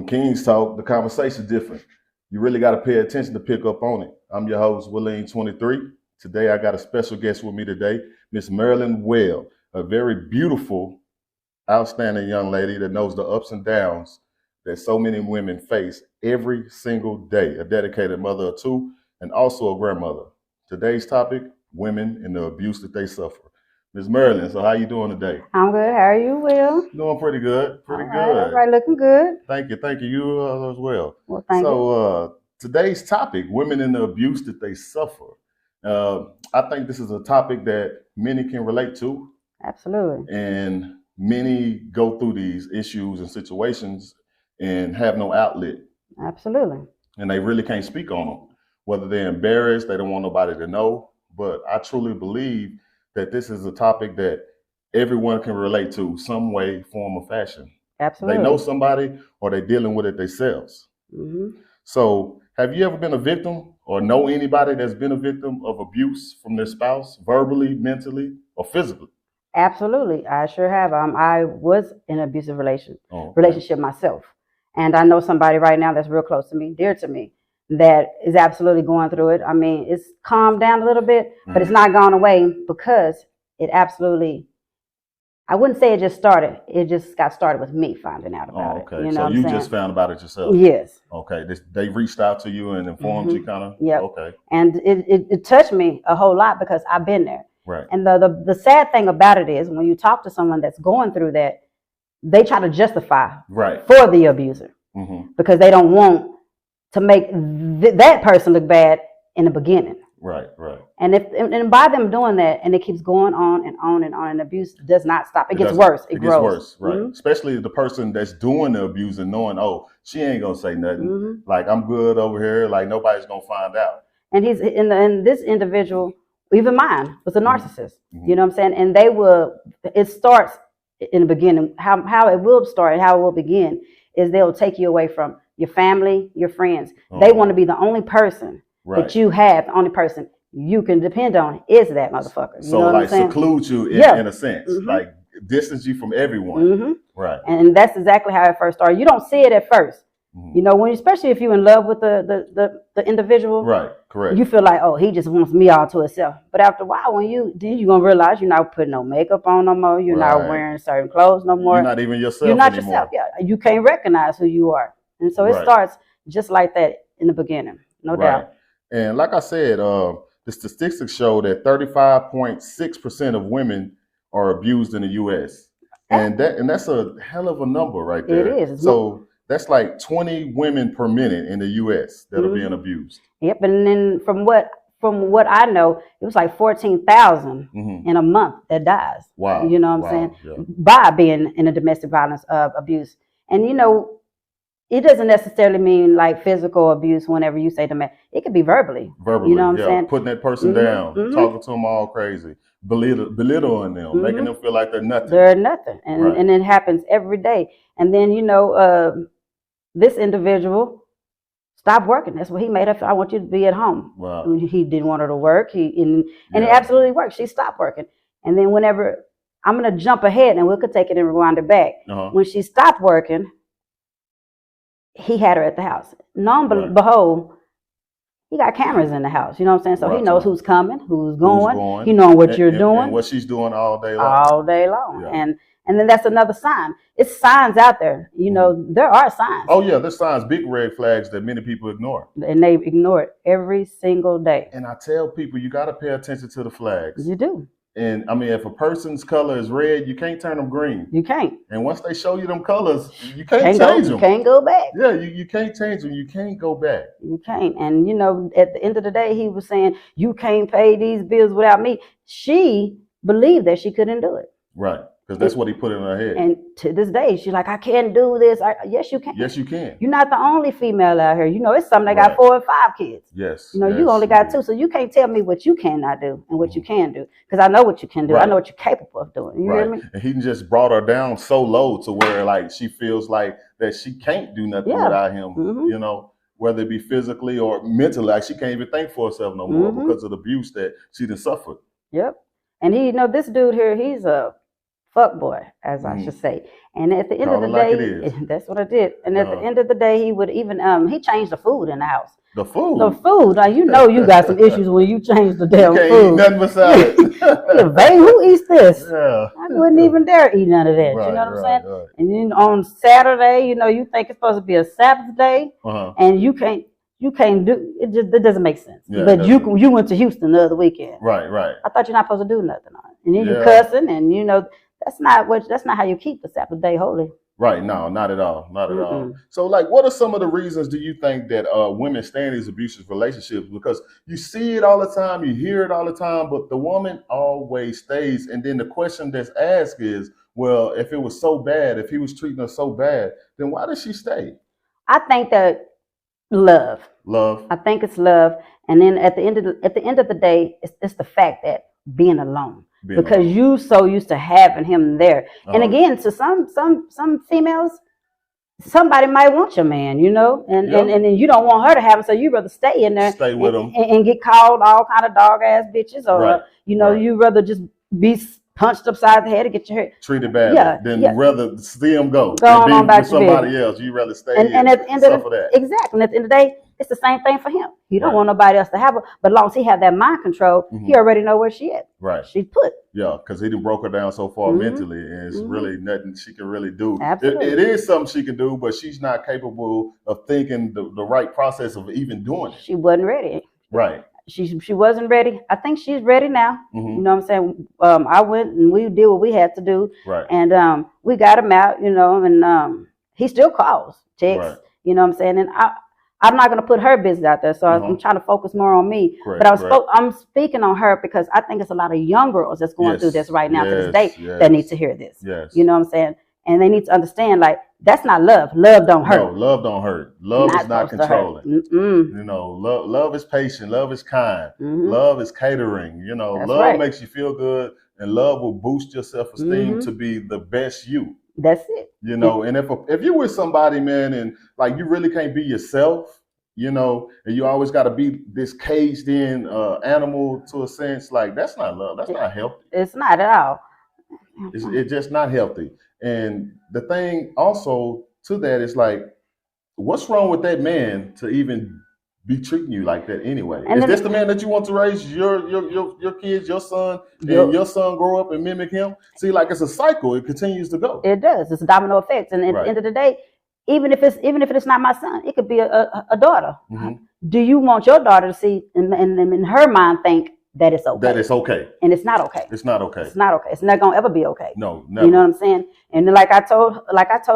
Kings Talk, the conversation's different. You really got to pay attention to pick up on it. I'm your host, Willeen23. Today, I got a special guest with me today, Miss Marilyn Well, a very beautiful, outstanding young lady that knows the ups and downs that so many women face every single day, a dedicated mother of two, and also a grandmother. Today's topic, women and the abuse that they suffer. Ms. Marilyn, so how you doing today? I'm good. How are you, Will? Doing pretty good. Pretty good. All right, looking good. Thank you. You as well. Well, thank you. Today's topic, women and the abuse that they suffer. I think this is a topic that many can relate to. Absolutely. And many go through these issues and situations and have no outlet. Absolutely. And they really can't speak on them. Whether they're embarrassed, they don't want nobody to know. But I truly believe that this is a topic that everyone can relate to some way, form, or fashion. Absolutely. They know somebody or they're dealing with it themselves. Mm-hmm. So have you ever been a victim or know anybody that's been a victim of abuse from their spouse, verbally, mentally, or physically? Absolutely. I sure have. I was in an abusive relationship myself. And I know somebody right now that's real close to me, dear to me, that is absolutely going through it. I mean, it's calmed down a little bit, but it's not gone away because it absolutely, I wouldn't say it just started. It just got started with me finding out about it. You know, so you just found about it yourself? Yes. Okay. They reached out to you and informed you kind of? Yeah. Okay. And it touched me a whole lot because I've been there. Right. And the sad thing about it is when you talk to someone that's going through that, they try to justify for the abuser because they don't want to make that person look bad in the beginning. Right. And by them doing that, and it keeps going on and on and on, and abuse does not stop. It gets worse. It grows. Gets worse, right? Especially the person that's doing the abuse and knowing, oh, she ain't gonna say nothing. Like, I'm good over here. Like, nobody's gonna find out. And he's in this individual, even mine, was a narcissist. You know what I'm saying? And it starts in the beginning. How it will start and how it will begin is they'll take you away from your family, your friends. They want to be the only person that you have, the only person you can depend on is that motherfucker. You know like seclude you in a sense, like distance you from everyone. Right. And that's exactly how it first started. You don't see it at first. You know, especially if you're in love with the individual. Right, correct. You feel like, oh, he just wants me all to himself. But after a while, when you're gonna realize you're not putting no makeup on no more, you're not wearing certain clothes no more. You're not even yourself. You're not anymore. yourself. Yeah. You can't recognize who you are. And so it starts just like that in the beginning, no doubt. And like I said, the statistics show that 35.6% of women are abused in the U.S. And that's a hell of a number right there. It is. So that's like 20 women per minute in the U.S. that are being abused. Yep. And then from what I know, it was like 14,000 in a month that dies. Wow. You know what I'm saying? Yeah. By being in a domestic violence abuse. And you know, it doesn't necessarily mean like physical abuse whenever you say domestic. It could be verbally. Verbally, you know what I'm saying? Putting that person down, talking to them all crazy, belittling them, making them feel like they're nothing. They're nothing. And it happens every day. And then, you know, this individual stopped working. That's what he made her feel. I want you to be at home. Wow. He didn't want her to work. And it absolutely worked. She stopped working. And then whenever, I'm going to jump ahead and we could take it and rewind it back. When she stopped working, he had her at the house. Behold, he got cameras in the house. You know what I'm saying? So he knows who's coming, who's going. He knows what you're doing. And what she's doing all day long. All day long. Yeah. And then that's another sign. It's signs out there. You know, there are signs. Oh, yeah, there's signs, big red flags that many people ignore. And they ignore it every single day. And I tell people, you got to pay attention to the flags. You do. And I mean, if a person's color is red, you can't turn them green. You can't. And once they show you them colors, you can't change them. You can't go back. Yeah, you can't change them. You can't go back. You can't. And, you know, at the end of the day, he was saying, you can't pay these bills without me. She believed that she couldn't do it. Right. Because that's what he put in her head. And to this day, she's like, I can't do this. Yes, you can. Yes, you can. You're not the only female out here. You know, it's some that got 4 or 5 kids. Yes. You know, you only got 2. So you can't tell me what you cannot do and what you can do. Because I know what you can do. I know what you're capable of doing. You hear me? And he just brought her down so low to where, like, she feels like that she can't do nothing without him, you know, whether it be physically or mentally. Like, she can't even think for herself no more because of the abuse that she done suffered. Yep. And he, you know, this dude here, he's a fuck boy, as I should say. And at the end of Call the it like it day, is. that's what I did. And at the end of the day, he would even he changed the food in the house. The food. The food. Now you know you got some issues when you change the damn you can't food. Eat nothing but salad. Babe, who eats this? Yeah. I wouldn't even dare eat none of that. Right, you know what I'm saying? Right. And then on Saturday, you think it's supposed to be a Sabbath day, and you can't do it. It doesn't make sense. Yeah, but you went to Houston the other weekend. Right. I thought you're not supposed to do nothing on it, and then you cussing, and that's not how you keep the Sabbath day holy. Right. No, not at all. Not at all. So, like, what are some of the reasons do you think that women stay in these abusive relationships? Because you see it all the time, you hear it all the time, but the woman always stays. And then the question that's asked is, well, if it was so bad, if he was treating her so bad, then why did she stay? I think that love. Love. I think it's love. And then at the end of the day, it's the fact that being alone. Because you so used to having him there. And again, to some females, somebody might want your man, and then you don't want her to have him, so you rather stay in there, stay with him, and get called all kind of dog ass bitches, or you rather just be punched upside the head to get your hair treated badly, rather see him go and be on back with somebody else. You rather stay and at the end of that. Exactly. And at the end of the day, it's the same thing for him. He don't want nobody else to have her, but as long as he have that mind control, he already know where she at. Right. She's put. Yeah, because he done broke her down so far mentally, and it's really nothing she can really do. Absolutely. It is something she can do, but she's not capable of thinking the right process of even doing it. She wasn't ready. Right. She wasn't ready. I think she's ready now. You know what I'm saying? I went and we did what we had to do. Right. And we got him out, and he still calls, texts, right. You know what I'm saying? And I'm not going to put her business out there, so I'm trying to focus more on me. Correct, but I'm speaking on her because I think it's a lot of young girls that's going through this right now to this day that need to hear this. Yes. You know what I'm saying? And they need to understand, like, that's not love. Love don't hurt. No, love don't hurt. Love is not controlling. Love is patient. Love is kind. Love is catering. Love makes you feel good, and love will boost your self-esteem to be the best you. That's it. And if you're with somebody, man, and like you really can't be yourself, and you always got to be this caged in animal to a sense, like that's not love. That's not healthy. It's not at all. It's just not healthy. And the thing also to that is like, what's wrong with that man to even be treating you like that anyway? Is this the man that you want to raise your kids, your son, and your son grow up and mimic him? See, like it's a cycle. It continues to go. It does. It's a domino effect. And at the end of the day, even if it's not my son, it could be a daughter. Do you want your daughter to see and in her mind think that it's okay? That it's okay. And it's not okay. It's not okay. It's not okay. It's not gonna ever be okay. No, never. You know what I'm saying? And like I told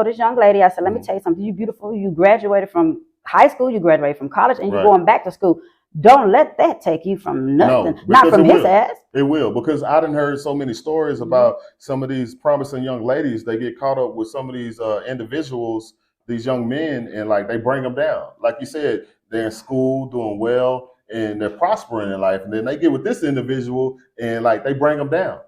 this young lady, I said, let me tell you something. You beautiful. You graduated from high school, you graduated from college, and you're going back to school. Don't let that take you from nothing. No, not from his ass. It will, because I done heard so many stories about some of these promising young ladies. They get caught up with some of these individuals, these young men, and like they bring them down. Like you said, they're in school doing well and they're prospering in life, and then they get with this individual and like they bring them down.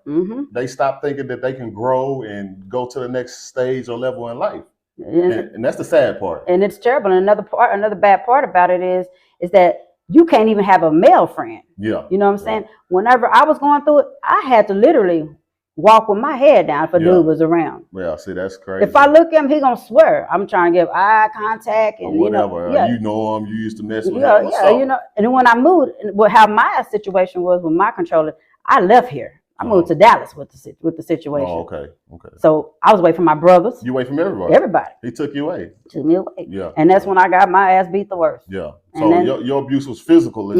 They stop thinking that they can grow and go to the next stage or level in life. And that's the sad part. And it's terrible. And another bad part about it is that you can't even have a male friend. Yeah. You know what I'm saying? Whenever I was going through it, I had to literally walk with my head down if a dude was around. Yeah, see, that's crazy. If I look at him, he gonna swear. I'm trying to give eye contact and whatever. You know him, you used to mess with him. And then when I moved, how my situation was with my controller, I left here. I moved to Dallas with the situation. Oh, okay. So I was away from my brothers. You away from everybody? Everybody. He took you away. Took me away. Yeah. And that's when I got my ass beat the worst. Yeah. So your abuse was physical and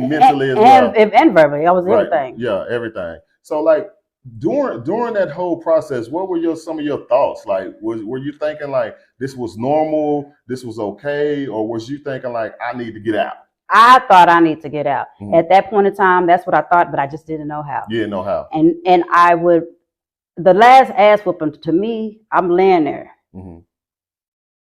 mentally as well. And verbally. I was everything. Yeah, everything. So like during that whole process, what were some of your thoughts? Like were you thinking like this was normal, this was okay, or was you thinking like I need to get out? I thought I need to get out. At that point in time, that's what I thought, but I just didn't know how. You didn't know how. And I would, the last ass whooping to me, I'm laying there. And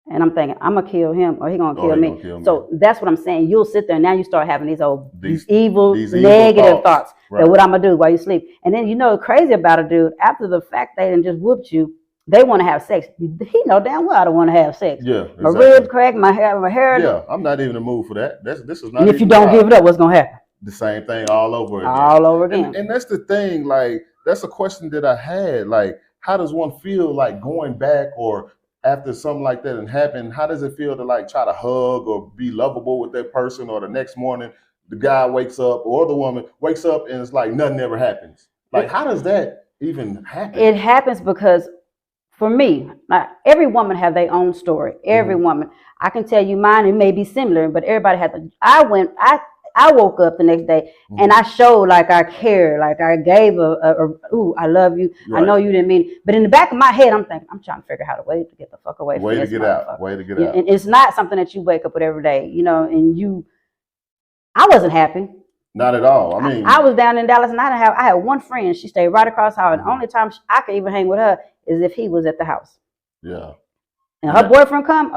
I'm thinking, I'm going to kill him or he going to kill me. So that's what I'm saying. You'll sit there and now you start having these evil, negative thoughts. That what I'm going to do while you sleep. And then crazy about a dude, after the fact they done just whooped you, they want to have sex. He know damn well I don't want to have sex. Yeah, exactly. My ribs cracked, my hair. Yeah, I'm not even in the mood for that. This is not. And if you don't give it up, what's gonna happen? The same thing all over again. All over again. And that's the thing. Like that's a question that I had. Like, how does one feel like going back or after something like that and happen? How does it feel to like try to hug or be lovable with that person, or the next morning the guy wakes up or the woman wakes up and it's like nothing ever happens? Like, how does that even happen? It happens because, for me, like, every woman have their own story. Every woman. I can tell you mine. It may be similar, but everybody has. I woke up the next day and I showed like I care, like I gave ooh, I love you. Right. I know you didn't mean it. But in the back of my head, I'm thinking, I'm trying to figure out how to way to get the fuck away from this. Way to get out. And it's not something that you wake up with every day, you know, and I wasn't happy. Not at all. I mean, I was down in Dallas and I had one friend. She stayed right across the hall. And the only time I could even hang with her is if he was at the house. Yeah. And her boyfriend come,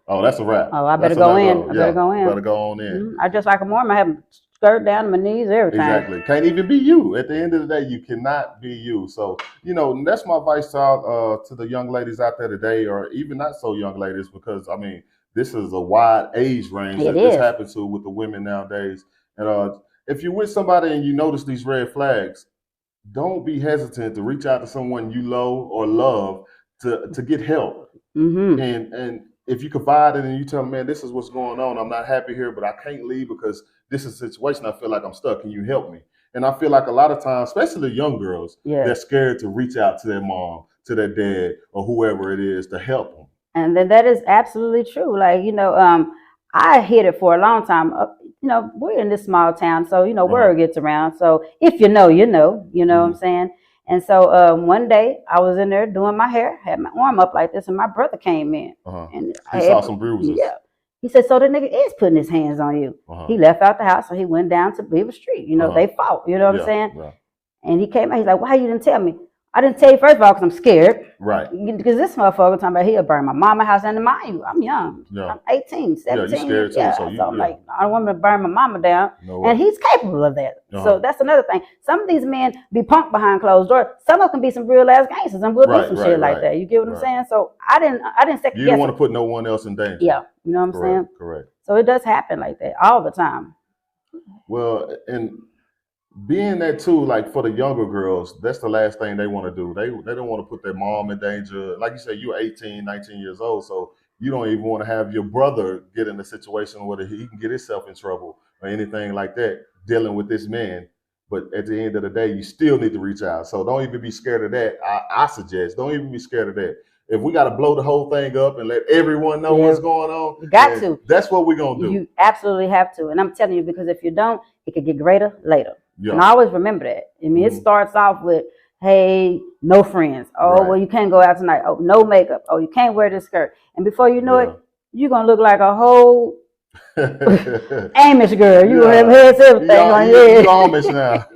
that's a wrap. I better go in. I better go in. Better go on in. I just like a Mormon. I have a skirt down to my knees, everything. Exactly. Can't even be you. At the end of the day, you cannot be you. So, you know, that's my advice to the young ladies out there today, or even not so young ladies, because I mean, this is a wide age range that this happens to with the women nowadays. And if you're with somebody and you notice these red flags, don't be hesitant to reach out to someone you know or love to get help. And if you confide in and you tell them, man, this is what's going on. I'm not happy here, but I can't leave because this is a situation. I feel like I'm stuck. Can you help me? And I feel like a lot of times, especially the young girls, they're scared to reach out to their mom, to their dad, or whoever it is to help them. And then that is absolutely true. Like, you know, I hid it for a long time. You know, we're in this small town, so, you know, word gets around. So if you know, you know what I'm saying? And so one day I was in there doing my hair, had my arm up like this, and my brother came in. And he saw some bruises. Yeah. He said, so the nigga is putting his hands on you. He left out the house, so he went down to Beaver Street. You know, they fought. You know what I'm saying? Yeah. And he came out, he's like, why you didn't tell me? I didn't tell you, first of all, because I'm scared. Right. Because this motherfucker talking about he'll burn my mama's house. And mind you, I'm young. Yeah. I'm 18, 17. Yeah, you're scared too. So I'm like, I don't want to burn my mama down. No way. And he's capable of that. So that's another thing. Some of these men be punked behind closed doors. Some of them can be some real ass gangsters and we'll do some shit like that. You get what I'm saying? So I didn't second guess. You didn't want to put no one else in danger. Yeah. You know what I'm saying? Correct. So it does happen like that all the time. Well, and being that too, like for the younger girls, that's the last thing they want to do. They don't want to put their mom in danger. Like you said, you're 18, 19 years old, so you don't even want to have your brother get in a situation where he can get himself in trouble or anything like that, dealing with this man. But at the end of the day, you still need to reach out. So don't even be scared of that. I suggest, don't even be scared of that. If we got to blow the whole thing up and let everyone know what's going on, you got to. That's what we're going to do. You absolutely have to. And I'm telling you, because if you don't, it could get greater later. Yeah. And I always remember that. I mean, it starts off with, hey, no friends. Oh, well, you can't go out tonight. Oh, no makeup. Oh, you can't wear this skirt. And before you know it, you're going to look like a whole Amish girl. You have heads, everything on your head. You're Amish now.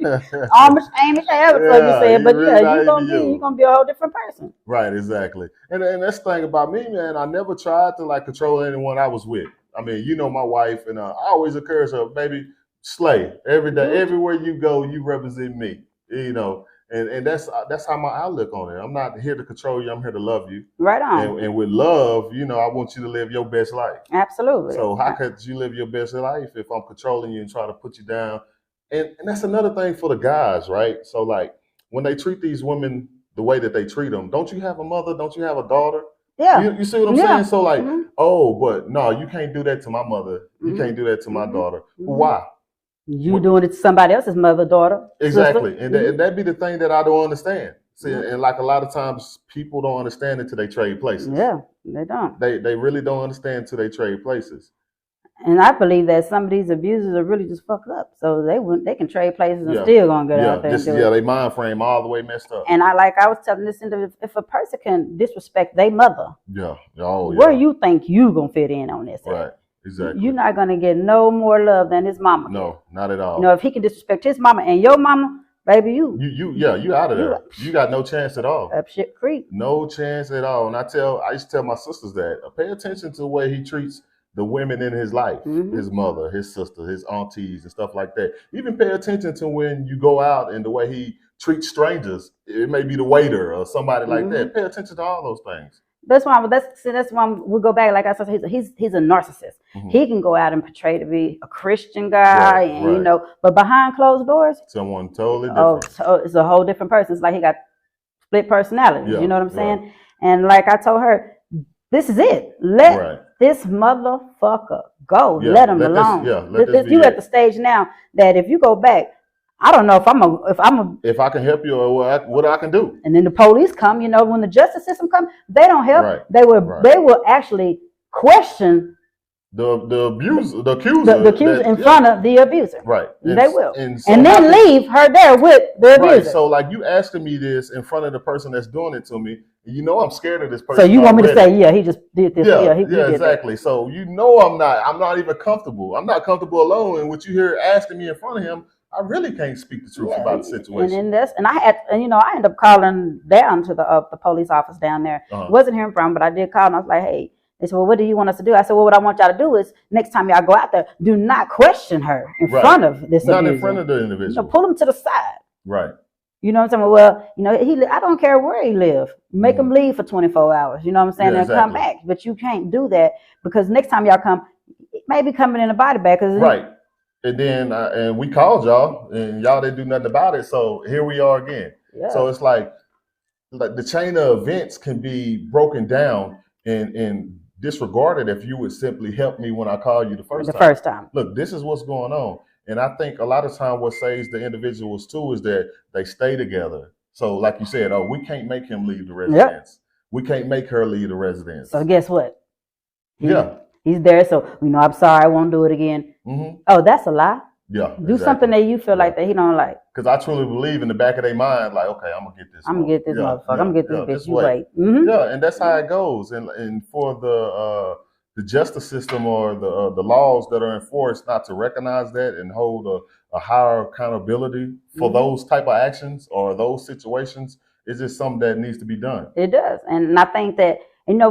Amish, however you say it. But you're going to be a whole different person. Right, exactly. And that's the thing about me, man. I never tried to like control anyone I was with. I mean, you know my wife, and I always encourage her, baby, slay every day, everywhere you go, you represent me, you know, and that's how my outlook on it. I'm not here to control you. I'm here to love you. Right on. And with love, you know, I want you to live your best life. Absolutely. So how could you live your best life if I'm controlling you and trying to put you down? And that's another thing for the guys, right? So like when they treat these women the way that they treat them, don't you have a mother? Don't you have a daughter? Yeah. You see what I'm saying? So like, oh, but no, you can't do that to my mother. You can't do that to my daughter. Why? You doing it to somebody else's mother, daughter. Exactly. And that'd be the thing that I don't understand. See, and like a lot of times people don't understand until they trade places. Yeah, they don't. They really don't understand until they trade places. And I believe that some of these abusers are really just fucked up. So they can trade places and still gonna get out there. They mind frame all the way messed up. And I was telling this individual, if a person can disrespect their mother, where you think you gonna fit in on this? Right. Exactly. You're not gonna get no more love than his mama. No, not at all. You know, if he can disrespect his mama and your mama, baby, you out of there. You got no chance at all. Up shit creek. No chance at all. And I used to tell my sisters that pay attention to the way he treats the women in his life, his mother, his sister, his aunties, and stuff like that. Even pay attention to when you go out and the way he treats strangers. It may be the waiter or somebody like that. Pay attention to all those things. That's why we go back. Like I said, he's a narcissist. Mm-hmm. He can go out and portray to be a Christian guy, and but behind closed doors, someone totally different. So it's a whole different person. It's like he got split personalities. You know what I'm saying? And like I told her, this is it. Let this motherfucker go. Let him alone. You at the stage now that if you go back, I don't know if I can help you or what I can do. And then the police come, when the justice system comes, they don't help. Right. They will actually question the abuser, the accuser in front of the abuser. Right. They will. And then leave her there with the abuser. Right. So like you asking me this in front of the person that's doing it to me, I'm scared of this person. So you want me to say, he just did this. Yeah, exactly. So I'm not even comfortable. I'm not comfortable alone. And what you hear asking me in front of him, I really can't speak the truth about the situation. I ended up calling down to the police office down there. Wasn't hearing from, but I did call and I was like, hey. They said, well, what do you want us to do? I said, well, what I want y'all to do is next time y'all go out there, do not question her in front of this abuser. Not in front of the individual. Pull him to the side. Right. You know what I'm saying? Well, I don't care where he lives. Make him leave for 24 hours. You know what I'm saying? And come back. But you can't do that because next time y'all come, it may be coming in a body bag. Right. And then and we called y'all and y'all didn't do nothing about it. So here we are again. Yeah. So it's like the chain of events can be broken down and disregarded if you would simply help me when I call you the first time. Look, this is what's going on. And I think a lot of time what saves the individuals too is that they stay together. So like you said, we can't make him leave the residence. Yep. We can't make her leave the residence. So guess what? He's there. So, I'm sorry, I won't do it again. Mm-hmm. Oh, that's a lie. Yeah. Do something that you feel like that he don't like. Because I truly believe in the back of their mind, like, okay, I'm going to get this. I'm going to get this motherfucker. I'm going to get this bitch. You wait. Mm-hmm. Yeah, and that's how it goes. And for the justice system or the laws that are enforced not to recognize that and hold a higher accountability for those type of actions or those situations, it's just something that needs to be done. It does. And I think that,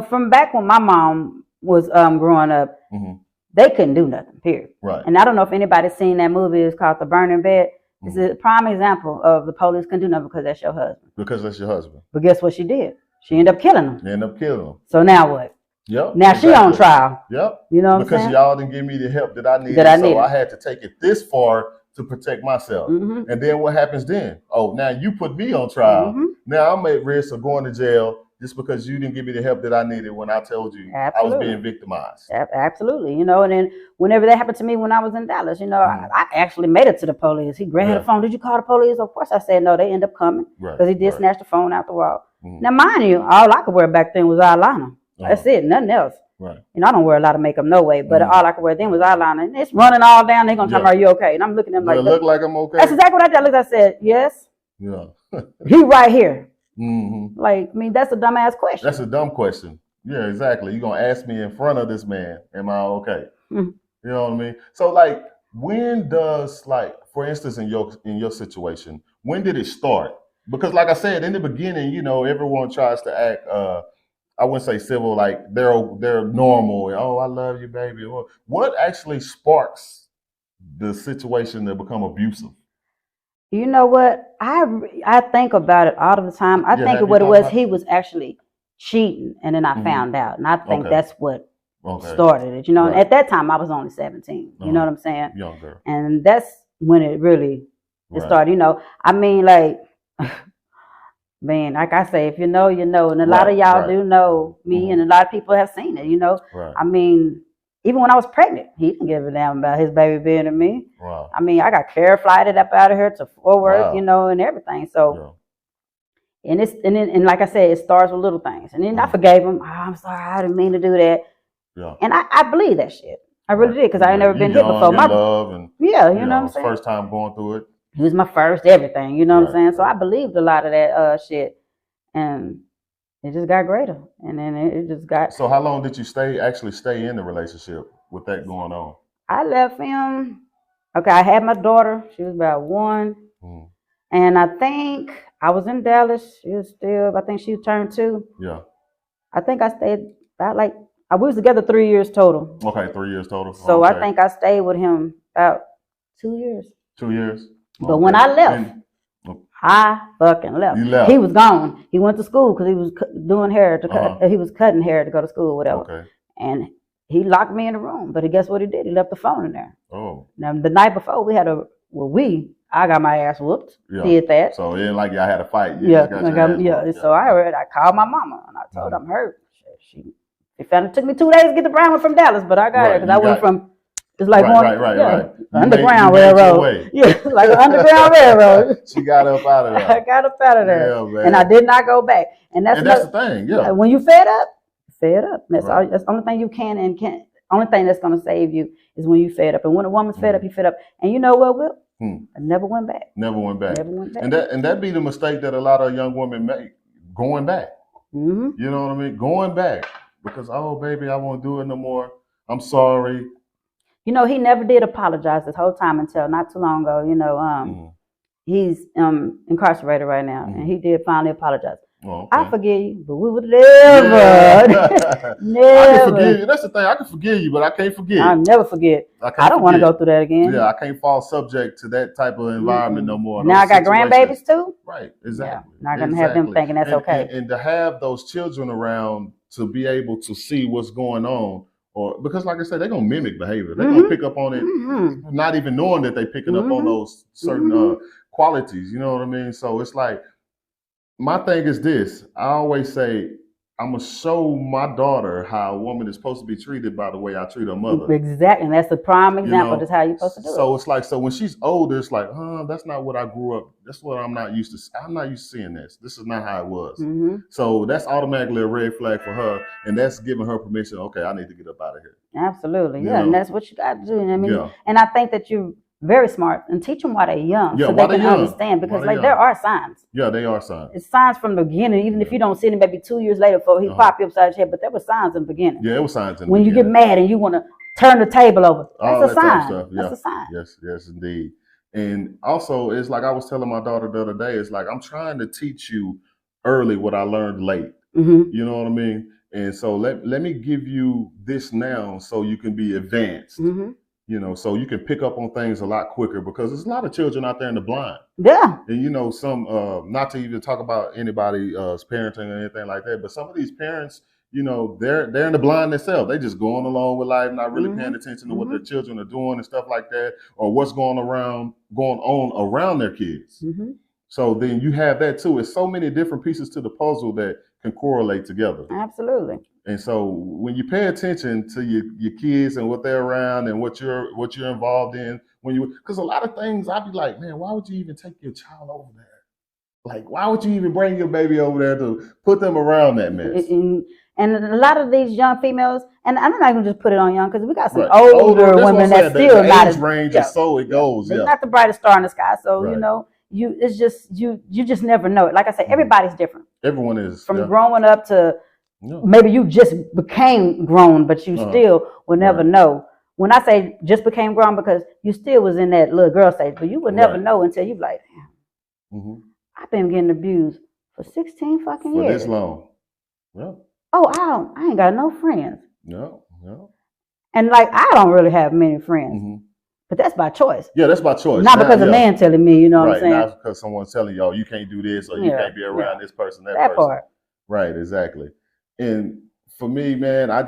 from back when my mom was growing up, they couldn't do nothing, period. Right. And I don't know if anybody's seen that movie. It's called The Burning Bed. It's a prime example of the police couldn't do nothing because that's your husband. Because that's your husband. But guess what she did? She ended up killing him. So now what? Yep. Now she on trial. Yep. You know what I'm saying? Because y'all didn't give me the help that I needed. I had to take it this far to protect myself. Mm-hmm. And then what happens then? Oh, now you put me on trial. Mm-hmm. Now I'm at risk of going to jail just because you didn't give me the help that I needed when I told you I was being victimized. Absolutely. And then whenever that happened to me when I was in Dallas, I actually made it to the police. He grabbed the phone. Did you call the police? Of course I said no. They end up coming because he did snatch the phone out the wall. Mm-hmm. Now, mind you, all I could wear back then was eyeliner. That's it. Nothing else. Right. I don't wear a lot of makeup no way, but all I could wear then was eyeliner. And it's running all down. They're going to tell me, are you okay? And I'm looking at them like, look like I'm okay? That's exactly what I did. I looked, I said, yes. Yeah. He right here. Mm-hmm. That's a dumbass question. That's a dumb question. Yeah, exactly. You're going to ask me in front of this man, am I okay? Mm-hmm. You know what I mean? So when does, for instance, in your situation, when did it start? Because like I said, in the beginning, everyone tries to act, I wouldn't say civil, like they're normal. Oh, I love you, baby. What actually sparks the situation to become abusive? You know what? I think about it all of the time. I think of what it was. He was actually cheating, and then I found out, and I think that's what started it. At that time I was only 17. You know what I'm saying? Young girl. And that's when it really started. I mean, man, like I say, if you know, you know, and a lot of y'all do know me, and a lot of people have seen it. Right. I mean, even when I was pregnant, he didn't give a damn about his baby being to me. Wow. I mean, I got care flighted up out of here to Fort Worth, and everything. So, and like I said, it starts with little things. And then I forgave him. Oh, I'm sorry, I didn't mean to do that. Yeah. And I believe that shit. I really did, because I ain't never been hit before. You know what I'm saying? First time going through it. He was my first everything. You know what I'm saying? So I believed a lot of that shit, and it just got greater, and then it just got. So how long did you actually stay in the relationship with that going on? I left him. Okay, I had my daughter. She was about 1, and I think I was in Dallas. She was still. I think she turned 2. Yeah. I think I stayed about we was together 3 years total. Okay, 3 years total. So I think I stayed with him about 2 years. 2 years. But when I left, I fucking left. You left. He was gone. He went to school because he was doing hair to cut. He was cutting hair to go to school or whatever. Okay. And he locked me in the room. But guess what he did? He left the phone in there. Oh. Now the night before I got my ass whooped. Yeah. Did that. So it ain't like y'all had a fight. So I called my mama and I told her I'm hurt. It took me 2 days to get to Brownwood from Dallas, but I got it because I went from. It's like right. Underground railroad. Yeah, like an underground railroad. She got up out of there. I got up out of there. Yeah, man. And I did not go back. And that's the thing, yeah. When you fed up. That's the only thing you can and can't. Only thing that's gonna save you is when you fed up. And when a woman's fed up, you fed up. And you know what, Will? I never went back. Never went back. And that be the mistake that a lot of young women make, going back. You know what I mean? Going back. Because, oh, baby, I won't do it no more. I'm sorry. You know, he never did apologize this whole time until not too long ago. You know, he's incarcerated right now, and he did finally apologize. Oh, okay. I forgive you, but we would never, never. I can forgive you. That's the thing. I can forgive you, but I can't forget. I'll never forget. I don't want to go through that again. Yeah, I can't fall subject to that type of environment no more. Now I got grandbabies too. Right, exactly. Yeah, not gonna have them thinking that's okay. And to have those children around to be able to see what's going on, or because like I said, they're gonna mimic behavior. They're gonna pick up on it, not even knowing that they're picking up on those certain qualities. You know what I mean? So it's like, my thing is this. I always say, I'm going to show my daughter how a woman is supposed to be treated by the way I treat her mother. Exactly. And that's the prime example. That's how you're supposed to do it. So it's like, so when she's older, it's like, that's not what I grew up. That's what I'm not used to. I'm not used to seeing this. This is not how it was. So that's automatically a red flag for her. And that's giving her permission. Okay, I need to get up out of here. Absolutely. Yeah. And that's what you got to do. I mean, and I think that you very smart and teach them while they're young so they can understand because like there are signs. Yeah, they are signs. It's signs from the beginning, even if you don't see them maybe 2 years later before he pop you upside your head, but there were signs in the beginning. Yeah, it was signs in the beginning. When you get mad and you want to turn the table over, that's a sign. That's a sign. Yes, indeed. And also, it's like I was telling my daughter the other day, it's like I'm trying to teach you early what I learned late. You know what I mean? And so let me give you this now so you can be advanced. You know, so you can pick up on things a lot quicker because there's a lot of children out there in the blind. Yeah. And, you know, some, not to even talk about anybody's parenting or anything like that, but some of these parents, you know, they're in the blind themselves. They just going along with life, not really paying attention to what their children are doing and stuff like that, or what's going on around their kids. So then you have that too. It's so many different pieces to the puzzle that can correlate together. Absolutely. And so when you pay attention to your kids and what they're around and what you're involved in, because a lot of things I'd be like, man, why would you even take your child over there? Like, why would you even bring your baby over there to put them around that mess? And a lot of these young females, and I'm not going to just put it on young because we got some older women that still not as range is so it goes. They're not the brightest star in the sky. So you know, you just never know it. Like I said, everybody's different. Everyone is from growing up to. Maybe you just became grown, but you still will never know. When I say just became grown, because you still was in that little girl stage, but you would never know until you like, damn, I've been getting abused for 16 fucking years. For this long. Yeah. Oh, I ain't got no friends. No. And like, I don't really have many friends. But that's by choice. Yeah, that's by choice. Not because a man telling me, you know what I'm saying? Not because someone's telling you, oh, you can't do this or you can't be around this person, that person. Part. Right, exactly. And for me, man, I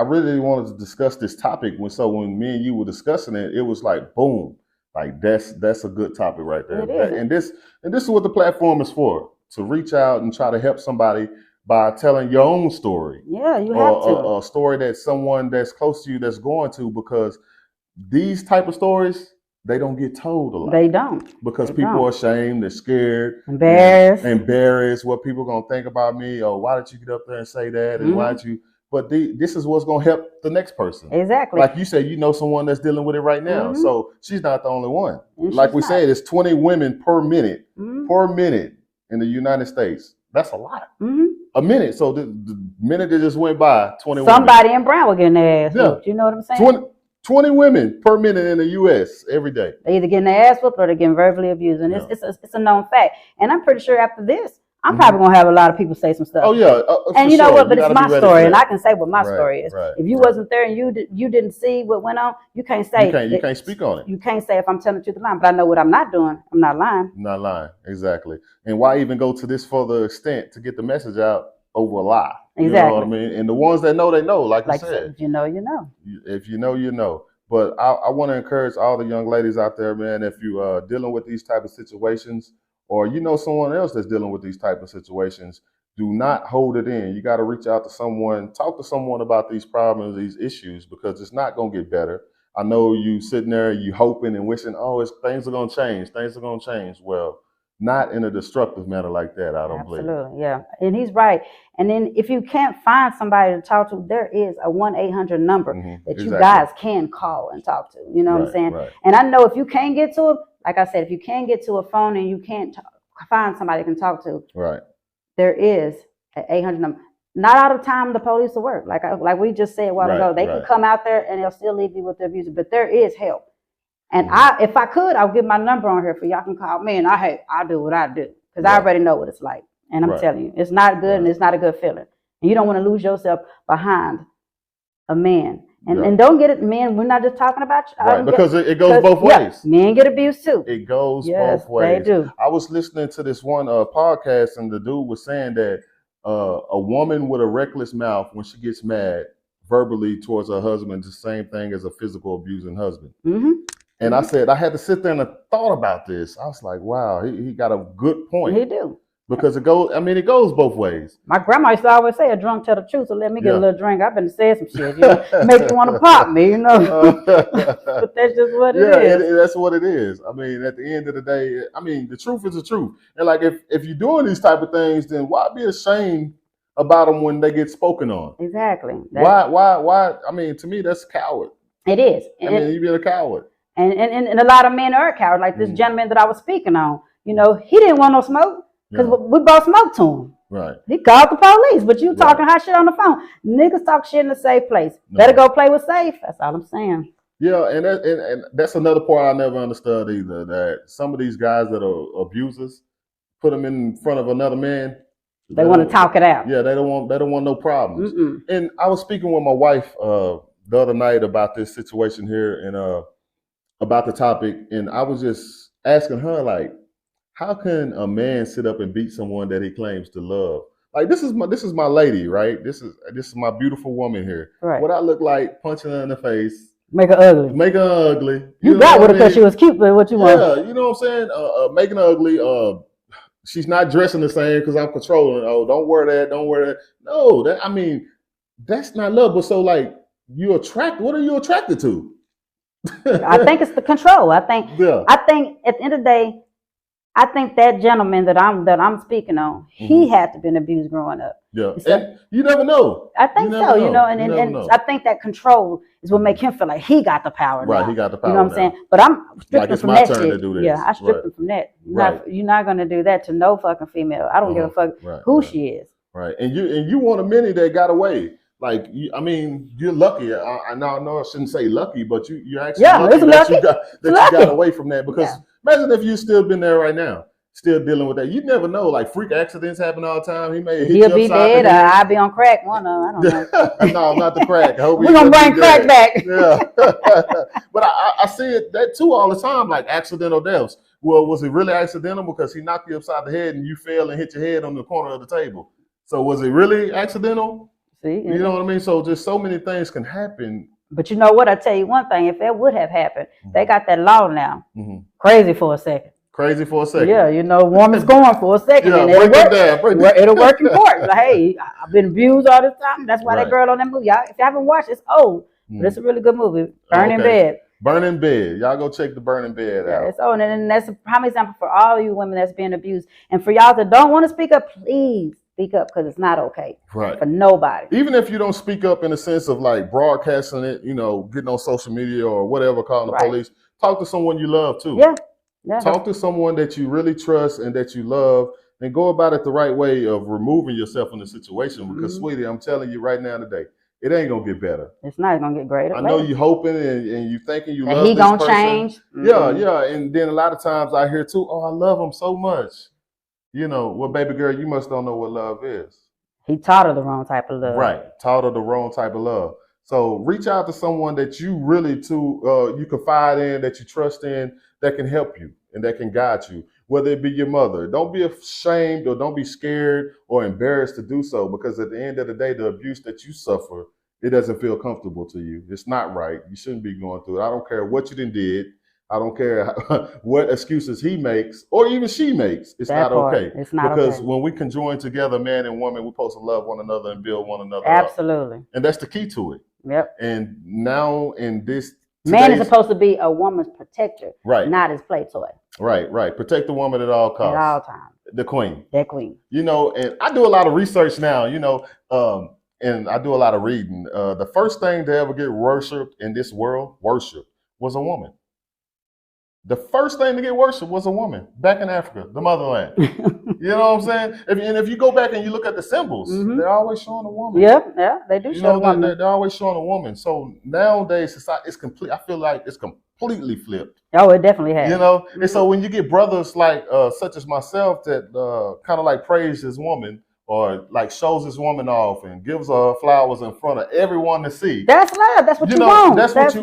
really wanted to discuss this topic. When me and you were discussing it, it was like, boom, like that's a good topic right there. And this is what the platform is for, to reach out and try to help somebody by telling your own story. Yeah, you have to. A story that someone that's close to you that's going to, because these type of stories, they don't get told a lot. They don't. Because people are ashamed, they're scared. Embarrassed. What people going to think about me. Oh, why did you get up there and say that? And why did you? But this is what's going to help the next person. Exactly. Like you said, you know someone that's dealing with it right now. So she's not the only one. Like we said, it's 20 women per minute. Per minute in the United States. That's a lot. A minute. So the minute that just went by, 20 Somebody in Brownwood getting their ass whooped. You know what I'm saying? 20 women per minute in the U.S. every day. They're either getting their ass whooped or they're getting verbally abused. And it's a known fact. And I'm pretty sure after this, I'm probably gonna have a lot of people say some stuff. Oh yeah, and you know what? But it's my story, and I can say what my story is. Right, if you wasn't there and you didn't see what went on, you can't say. You can't speak on it. You can't say if I'm telling the truth or lying. But I know what I'm not doing. I'm not lying. Not lying, exactly. And why even go to this further extent to get the message out over a lie? Exactly. You know what I mean? And the ones that know, they know. Like you said, if you know, you know. If you know, you know. But I want to encourage all the young ladies out there, man. If you are dealing with these type of situations, or you know someone else that's dealing with these type of situations, do not hold it in. You got to reach out to someone, talk to someone about these problems, these issues, because it's not going to get better. I know you sitting there, you hoping and wishing, things are going to change. Things are going to change. Well, not in a destructive manner like that, I don't believe. Absolutely, yeah. And he's right. And then if you can't find somebody to talk to, there is a 1-800 number that you guys can call and talk to. You know what I'm saying? Right. And I know if you can't get to it, like I said, if you can't get to a phone and you can't find somebody you can talk to, right, there is an 800 number. Not all the time the police will work. Like we just said a while ago, they can come out there and they'll still leave you with the abuser, but there is help. And if I could, I'll give my number on here for y'all can call me, and I'll do what I do because I already know what it's like. And I'm telling you, it's not good and it's not a good feeling. And you don't want to lose yourself behind a man. And don't get it, men. We're not just talking about you. Right, because it goes both ways. Men get abused too. It goes both ways. They do. I was listening to this one podcast, and the dude was saying that a woman with a reckless mouth, when she gets mad verbally towards her husband, is the same thing as a physical abusing husband. And I said, I had to sit there and thought about this. I was like, wow, he got a good point. He do. Because it goes both ways. My grandma used to always say, a drunk tell the truth, so let me get a little drink. I've been saying some shit, make you want to pop me, But that's just what it is. Yeah, that's what it is. I mean, at the end of the day, the truth is the truth. And like, if you're doing these type of things, then why be ashamed about them when they get spoken on? Exactly. Why? I mean, to me, that's coward. It is. You've been a coward. And a lot of men are cowards, like this gentleman that I was speaking on. He didn't want no smoke because we brought smoke to him. Right. He called the police, but you talking hot shit on the phone. Niggas talk shit in a safe place. Better go play with safe. That's all I'm saying. Yeah, and that's another part I never understood either. That some of these guys that are abusers, put them in front of another man. They want to talk it out. Yeah, they don't want no problems. And I was speaking with my wife the other night about this situation here and about the topic, and I was just asking her, like, how can a man sit up and beat someone that he claims to love? Like, this is my lady, right? This is my beautiful woman here. Right. What I look like punching her in the face. Make her ugly. Make her ugly. You got with her because she was cute, but what you want? Yeah, you know what I'm saying? Making her ugly. She's not dressing the same because I'm controlling. Oh, don't wear that. Don't wear that. No, that's not love. But so, like, what are you attracted to? I think it's the control. I think at the end of the day, I think that gentleman that I'm speaking on, he had to been abused growing up. Yeah, and you never know. I think so. And I think that control is what make him feel like he got the power. Right, now. he got the power. You know what I'm saying? But I'm stripping from that shit. Yeah, I strip him from that. You're not gonna do that to no fucking female. I don't give a fuck who she is. Right, and you want a minute that got away. Like, you're lucky. I know I shouldn't say lucky, but you're actually lucky that you got away from that. Because imagine if you still been there right now, still dealing with that. You never know. Like, freak accidents happen all the time. He'll be dead, or I'll be on crack. One of them. I don't know. No, not the crack. We're gonna bring crack back. Yeah, but I see that too all the time. Like, accidental deaths. Well, was it really accidental because he knocked you upside the head and you fell and hit your head on the corner of the table? So was it really accidental? See, you know what I mean? So just so many things can happen. But you know what? I tell you one thing. If that would have happened, they got that law now. Crazy for a second. Crazy for a second. Yeah, woman's going for a second. Yeah, and it'll work in court. Like, hey, I've been abused all this time. That's why that girl on that movie. Y'all, if you haven't watched it, it's old. But it's a really good movie. Burn in Bed. Burn in Bed. Y'all go check the Burn in Bed out. It's old. And that's a prime example for all you women that's being abused. And for y'all that don't want to speak up, please speak up, because it's not okay for nobody. Even if you don't speak up in the sense of like broadcasting it, getting on social media or whatever, calling the police, talk to someone you love too. Yeah. Talk to someone that you really trust and that you love, and go about it the right way of removing yourself from the situation. Because, sweetie, I'm telling you right now today, it ain't gonna get better. It's not gonna get greater. I know you hoping and you thinking you love he this gonna person. Change. Yeah. And then a lot of times I hear too, oh, I love him so much. You know, well, baby girl, you must don't know what love is. He taught her the wrong type of love. Right. Taught her the wrong type of love. So reach out to someone that you really you confide in, that you trust in, that can help you and that can guide you, whether it be your mother. Don't be ashamed or don't be scared or embarrassed to do so, because at the end of the day, the abuse that you suffer, it doesn't feel comfortable to you. It's not right. You shouldn't be going through it. I don't care what you did. I don't care what excuses he makes or even she makes. It's not okay. It's not because okay. when we conjoin together, man and woman, we're supposed to love one another and build one another Absolutely. up. And that's the key to it. Yep. And now in this, man is supposed to be a woman's protector, right? Not his play toy. Right, right. Protect the woman at all costs. At all times. The queen. That queen. You know, and I do a lot of research now. You know, and I do a lot of reading. The first thing to ever get worshipped in this world, worship, was a woman. The first thing to get worshipped was a woman back in Africa, the motherland. You know what I'm saying? If you go back and you look at the symbols, they're always showing a woman. Yeah, they do show a woman. They're always showing a woman. So nowadays, society is complete. I feel like it's completely flipped. Oh, it definitely has. You know, and so when you get brothers like such as myself that kind of like praise this woman, or like shows this woman off and gives her flowers in front of everyone to see. That's love. That's what you want. That's what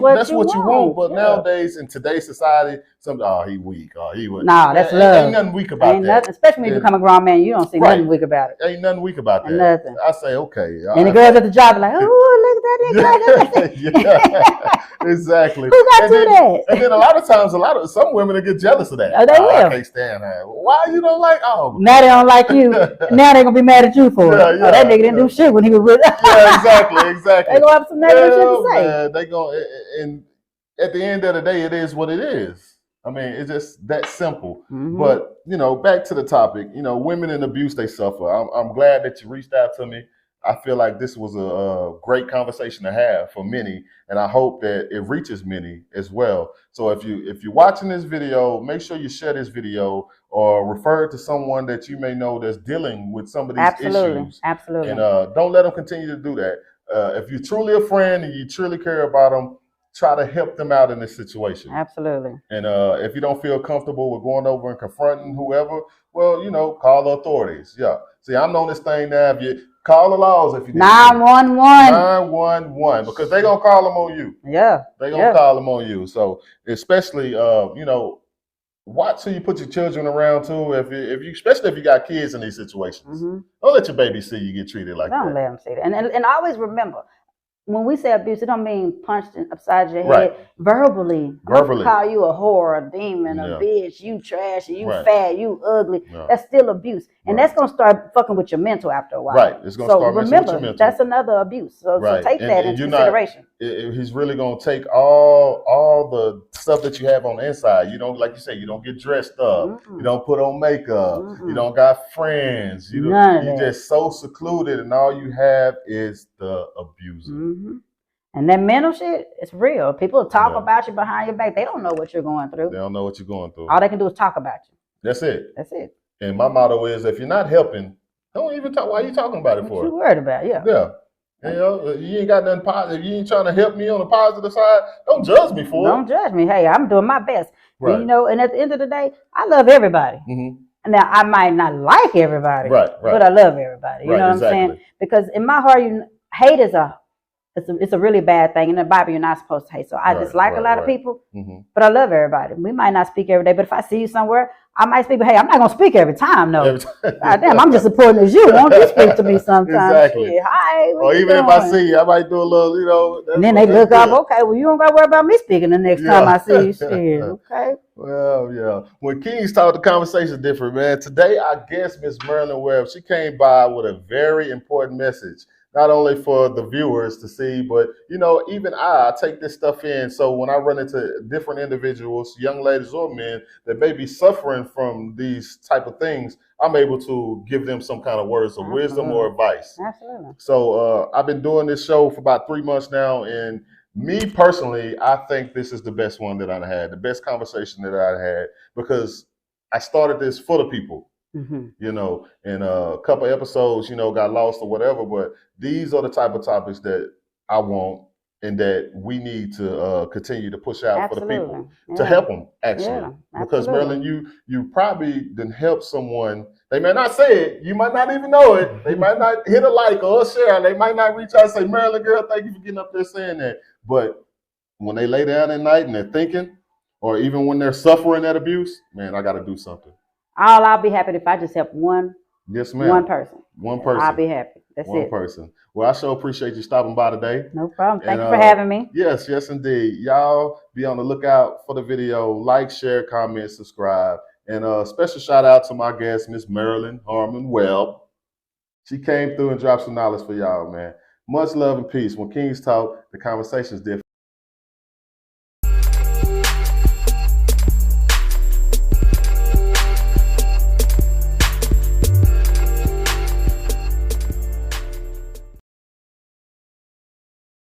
you want. But nowadays in today's society, he weak. He weak. Nah, that's love. Ain't nothing weak about that. Nothing, especially when you become a grown man, you don't see nothing weak about it. Ain't nothing weak about that. Nothing. I say, okay. And the girls at the job are like, oh, look at that nigga. Yeah, exactly. Who got to that? And then a lot of times, some women will get jealous of that. Oh, they will. I can't stand that. Why you don't like? Oh, now they don't like you. Now they're gonna be mad at you for it. Yeah, oh, that nigga didn't do shit when he was with. Yeah, exactly. They gonna have some negative shit to say. Man, they gonna, and at the end of the day, it is what it is. I mean, it's just that simple. But you know, back to the topic. You know, women in abuse, they suffer. I'm glad that you reached out to me. I feel like this was a great conversation to have for many, and I hope that it reaches many as well. So if you're watching this video, make sure you share this video or refer it to someone that you may know that's dealing with some of these issues. Absolutely. And don't let them continue to do that. If you're truly a friend and you truly care about them, try to help them out in this situation. Absolutely. And if you don't feel comfortable with going over and confronting whoever, well, you know, call the authorities. Yeah. See, I'm on this thing now. If you call the laws, if you 911. 911, because they're gonna call them on you. Yeah. They're gonna call them on you. So especially, you know, watch who you put your children around too. Especially if you got kids in these situations, don't let your baby see you get treated like that. Don't let them see that. And always remember, when we say abuse, it don't mean punched upside your head. Verbally. Verbally. Call you a whore, a demon, a bitch, you trash, you fat, you ugly. That's still abuse. And that's going to start fucking with your mental after a while. Right. It's going to start messing with your mental. That's another abuse. So take that into consideration. He's really going to take all the stuff that you have on the inside. You don't, like you say, you don't get dressed up. You don't put on makeup. You don't got friends. You're just so secluded, and all you have is the abuser. And that mental shit, it's real. People talk about you behind your back. They don't know what you're going through. They don't know what you're going through. All they can do is talk about you. That's it. That's it. And my motto is, if you're not helping, don't even talk. Why are you talking about it for? What you worried about? Yeah. Yeah. You know, you ain't got nothing positive. You ain't trying to help me on the positive side. Don't judge me for it. Don't judge me. Hey, I'm doing my best. Right. You know, and at the end of the day, I love everybody. Now, I might not like everybody, but I love everybody. You know what I'm saying? Because in my heart, hate is it's a really bad thing. In the Bible, you're not supposed to hate. So I dislike a lot of people, but I love everybody. We might not speak every day, but if I see you somewhere, I might speak. But hey, I'm not gonna speak every time. No, damn, I'm just supporting as you. Won't you speak to me sometimes? Exactly. Shit, hi. Or even if I see you, I might do a little, you know. And then they look up. Okay, well, you don't gotta worry about me speaking the next time I see you. Shit, okay. Well, yeah. When Kings talk, the conversation is different, man. Today, our guest, Miss Marilyn Webb, she came by with a very important message. Not only for the viewers to see, but, you know, even I take this stuff in. So when I run into different individuals, young ladies or men, that may be suffering from these type of things, I'm able to give them some kind of words of wisdom or advice. Absolutely. So I've been doing this show for about 3 months now. And me personally, I think this is the best one that I've had, the best conversation that I've had, because I started this for the people. You know, and a couple episodes, you know, got lost or whatever, but these are the type of topics that I want and that we need to continue to push out for the people to Yeah. help them actually. Yeah, Because absolutely. Marilyn, you probably didn't help someone. They may not say it. You might not even know it. They might not hit a like or a share. They might not reach out and say, Marilyn, girl, thank you for getting up there saying that. But when they lay down at night and they're thinking, or even when they're suffering that abuse, man, I got to do something. I'll be happy if I just help one. Yes, ma'am. One person. One person. I'll be happy. That's one it. One person. Well, I sure appreciate you stopping by today. No problem. Thank you for having me. Yes, yes, indeed. Y'all be on the lookout for the video. Like, share, comment, subscribe. And a special shout out to my guest, Miss Marilyn Harmon Webb. She came through and dropped some knowledge for y'all, man. Much love and peace. When Kings talk, the conversation's different.